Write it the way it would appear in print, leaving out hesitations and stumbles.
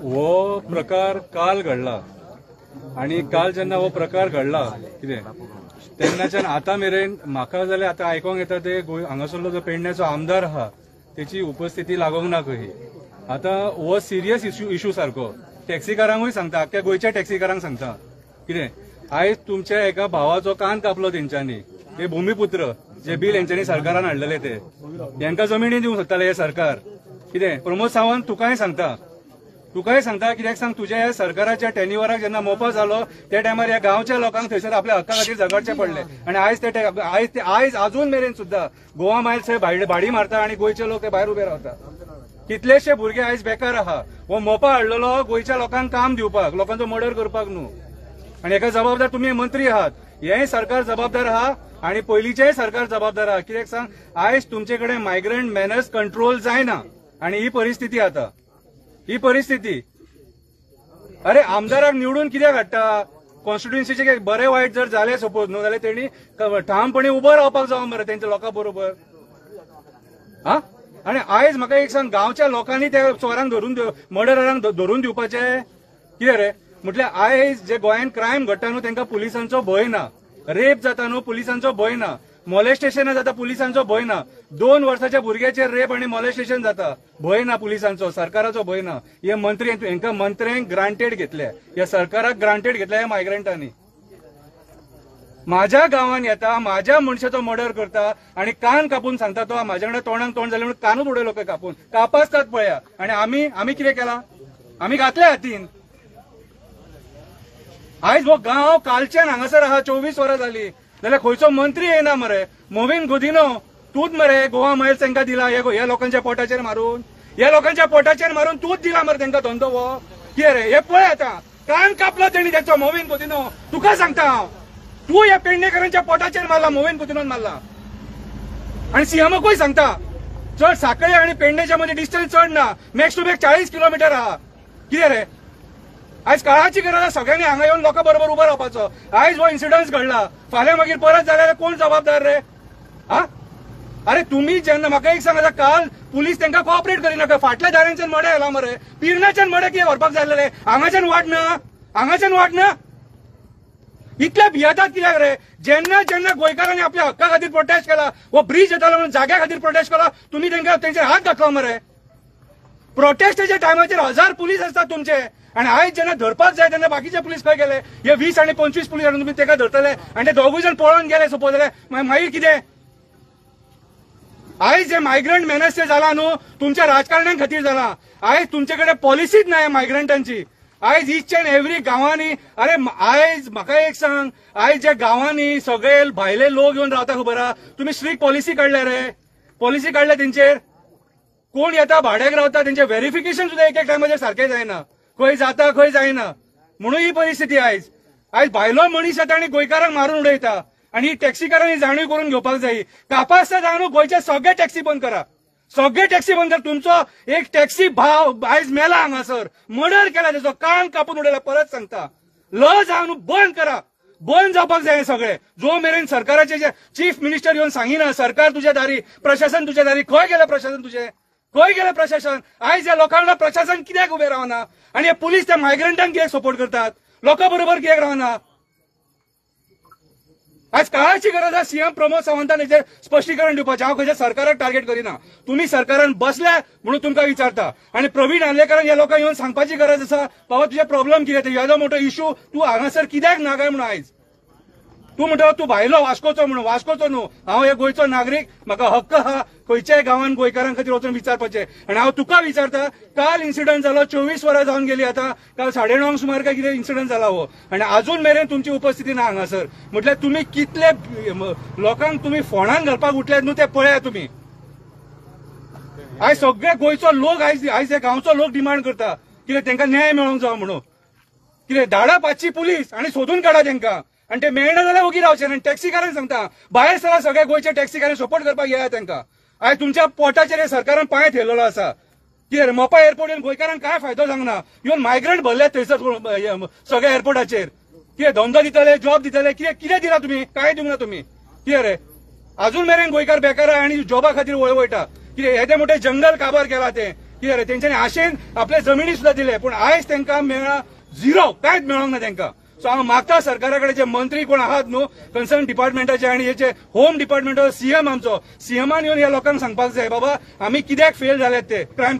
वो प्रकार काल घडला आणि काल जेन्ना हो प्रकार घडला कितें तेन्नाच्यान आतां मेरेन म्हाका जाल्यार आतां आयकोंक येता ते हांगासरलो जो पेडण्याचो आमदार आहा तेची उपस्थिती लागोंक ना खंय. आतां हो सिरियस इशू सारको टॅक्सीकारांकूय सांगता, आख्ख्या गोंयच्या टॅक्सीकारांक सांगता कितें आयज तुमच्या एका भावाचो कान कापलो तेंच्यांनी, हे भूमिपुत्र जे बील हेंच्यांनी सरकारान हाडलेले ते हेंकां जमिनी दिवंक सोदताले हे सरकार. कितें प्रमोद सावंत तुकांय सांगता कित्याक सांग तुज्या ह्या सरकाराच्या टेन्युअराक जेन्ना मोपा जालो त्या टायमार ह्या गांवच्या लोकांक थंयसर आपल्या हक्का खातीर झगडचे पडले आनी आयज अजून मेरेन सुद्धा गोवा मायल्स भाडी मारता आनी गोंयचे लोक ते भायर उबे रावता. कितलेशे भुरगे आयज बेकार आहा. हो मोपा हाडलेलो गोंयच्या लोकांक काम दिवपाक, लोकांचो मर्डर करपाक न्हू. आनी हेका जबाबदार तुमी मंत्री आहात. हेय सरकार जबाबदार आहा आनी पयलींचेय सरकार जबाबदार आहा. कित्याक सांग आयज तुमचे कडेन मायग्रंट मॅनर्स कंट्रोल जायना आनी ही परिस्थिती आता ही परिस्थिती. अरे आमदाराक निवडून कित्याक हाडटा? कॉन्स्टिट्युएन्सीचे बरे वायट जर जाले सपोज न्हू जाल्यार तेणी ठामपणे उबो रावपाक जावं मरे तेंच्या लोकां बरोबर. हा आनी आयज म्हाका एक सांग गांवच्या लोकांनी त्या चोरांक मर्डरांक धरून दिवपाचे कितें रे? म्हटल्यार आयज जे गोंयांत क्रायम घडटा न्हू तांकां पुलिसांचो भंय ना. रेप जाता न्हू पुलिसांचो भंय ना. मॉलेस्टेशन जाता पुलिसांचो भंय ना. 2 वर्साच्या भुरग्याचेर रेप आनी मॉलेस्टेशन जाता भंय ना पुलिसांचो, सरकाराचो भंय ना. हे मंत्री हांकां मंत्र्यांक ग्रांटेड घेतल्या, या सरकाराक ग्रांटेड घेतल्या ह्या मायग्रंटांनी. माझ्या गांवांत येता, माझ्या मनशाचो मर्डर करता आनी कान कापून सांगता तो म्हाज्या कडेन तोंडाक तोंड जालें म्हणून कानूच उडयलो खंय कापून कापासतात पळया. आनी आमी कितें केलां? आमी घातल्या हातीन. आयज हो गांव कालच्यान हांगासर आहा, 24 वरां जालीं जाल्यार खंयचो मंत्री येना मरे. मोविन गुदिनो तूच मरे गोवा मायल्स तांकां दिला ह्या लोकांच्या पोटाचेर मारून, ह्या लोकांच्या पोटाचेर मारून तूच दिला मरे तांकां धंदो हो. कितें रे हे पळय आतां कान कापलो तेणी त्याचो मोविन गुदिनो. तुका सांगता हांव, तू ह्या पेडणेकरांच्या पोटाचेर मारला, मोविन गुदिनोन मारला. आनी सीएमकूय सांगता चड सांकळे आनी पेडणेच्या मध्ये डिस्टन्स चड ना, मॅक्स टू मॅक्स 40 किलोमीटर आहा. कितें रे आयज काळाची गरज आसा सगळ्यांनी हांगा येवन लोकां बरोबर उबो रावपाचो. आयज हो इन्सिडन्स घडला, फाल्यां मागीर परत जाल्यार कोण जबाबदार रे? हा अरे तुम्ही जेन्ना म्हाका एक सांग, काल पुलीस तांकां कोऑपरेट करिना. फाटल्या दारांच्यान मडे आयला मरे, पिरणाच्यान मडे कितें व्हरपाक जाल्ले? हांगाच्यान वाट ना. इतले भियेतात कित्याक रे? जेन्ना गोंयकारांनी आपल्या हक्का खातीर प्रोटेस्ट केला, हो ब्रिज येतालो म्हणून जाग्या खातीर प्रोटेस्ट केला, तुमी तांकां तेंचेर हात घातलो मरे. प्रोटेस्टाच्या टायमाचेर 1000 पुलीस आसतात तुमचे आनी आयज जेन्ना धरपाक जाय तेन्ना बाकीचे पुलीस खंय गेले? हे 20 आनी 25 पुलीस हाडून तुमी ताका धरतले आनी ते दोगूय जण पळोवन गेले सपोज जाल्यार मागीर कितें? आयज जे मायग्रंट मॅनर्स ते जाला न्हू तुमच्या राजकारण्यां खातीर जाला. आयज तुमचे कडेन पॉलिसीच ना मायग्रंटांची. आयज इच अँड एव्हरी गांवांनी अरे आयज म्हाका एक सांग, आयज ज्या गांवांनी सगळे भायले लोक येवन रावता खबर आहा, तुमी स्ट्रिक्ट पॉलिसी काडल्या रे? पॉलिसी काडल्या तेंचेर कोण येता भाड्याक रावता तेंचे व्हेरिफिकेशन सुद्धा एक टायमाचेर सारकें जायना. खंय जाता खंय जायना म्हणून ही परिस्थिती. आयज भायलो मनीस येता आनी गोंयकारांक मारून उडयता आनी ही टॅक्सीकारांनी जाणीव करून घेवपाक जाय. कापास्ता जावन गोंयचे सगळे टॅक्सी बंद करा, सगळे टॅक्सी बंद करा. तुमचो एक टॅक्सी भाव आयज मेला हांगासर, मर्डर केला, त्याचो कान कापून उडयला. परत सांगता जावन बंद करा, बंद जावपाक जाय सगळे. जो मेरेन सरकाराचे जे चीफ मिनिस्टर येवन सांगिना सरकार तुज्या दारी, प्रशासन तुज्या दारी, खंय गेलें प्रशासन तुजें? खंय गेलें प्रशासन? आयज ह्या लोकांना प्रशासन कित्याक उबें रावना? आनी हे पुलीस त्या मायग्रंटांक कित्याक सपोर्ट करतात? लोकां बरोबर कित्याक रावना? आज काळाची गरज आसा. सीएम प्रमोद सावंतान हेचेर स्पश्टीकरण दिवपाचें. हांव खंयच्या सरकाराक टार्गेट करिना, तुमी सरकारान बसल्या म्हणून तुमकां विचारता. आनी प्रवीण आर्लेकरान ह्या लोकांक येवन सांगपाची गरज आसा, बाबा तुजे प्रॉब्लेम कितें? येदो मोठो इश्यू तूं हांगासर कित्याक ना काय म्हणून. आयज तूं म्हणटा तूं भायलो वास्कोचो म्हणून. वास्कोचो न्हू, हांव हे गोंयचो नागरीक, म्हाका हक्क आहा खंयच्याय गांवांत गोंयकारां खातीर वचून विचारपाचें. आनी हांव तुका विचारता, काल इन्सिडंट जालो, 24 वरां जावन गेली आतां. काल 9:30 सुमार काय कितें इन्सिडंट जाला हो, आनी अजून मेरेन तुमची उपस्थिती ना हांगासर. म्हटल्यार तुमी कितले लोकांक तुमी फोंडान घालपाक उठल्यात न्हू ते पळया तुमी. आयज सगळे गोंयचो लोक आयज हे गांवचो लोक डिमांड करता कितें तांकां न्याय मेळोंक जावो म्हणून. कितें धाडा 5ची पुलीस आनी सोदून काडा तांकां. आनी ते मेळना जाल्यार ओगी रावचे. आनी टॅक्सीकारांक सांगता भायर सरा सगळ्या गोंयच्या टॅक्सीकारांक सपोर्ट करपाक येया तांकां. आयज तुमच्या पोटाचेर सरकारान पांय थेयलेलो आसा. कितें मोपा एअरपोर्ट येवन गोंयकारांक काय फायदो जावंक ना? इवन मायग्रंट भरल्यात थंयसर सगळ्या एअरपोर्टाचेर. कितें धंदो दितले, जॉब दितले, कितें दिला तुमी? काय दिवंक ना तुमी. कितें रे अजून मेरेन गोंयकार बेकार आनी जॉबा खातीर वळवयता. कितें येदे मोठे जंगल काबार केला ते कितें रे तेंच्यांनी आशेन आपले जमिनी सुद्धा दिले पूण आयज तांकां मेळ्ळा झिरो कांयच मेळोंक ना तांकां सो हांव मागता सरकारा कडेन जे मंत्री कोण आहात न्हू कन्सर्न डिपार्टमेंटाचे आनी हेचे होम डिपार्टमेंटाचो सीएम आमचो सीएमान येवन ह्या लोकांक सांगपाक जाय बाबा आमी कित्याक फेल जाल्यात ते क्रायम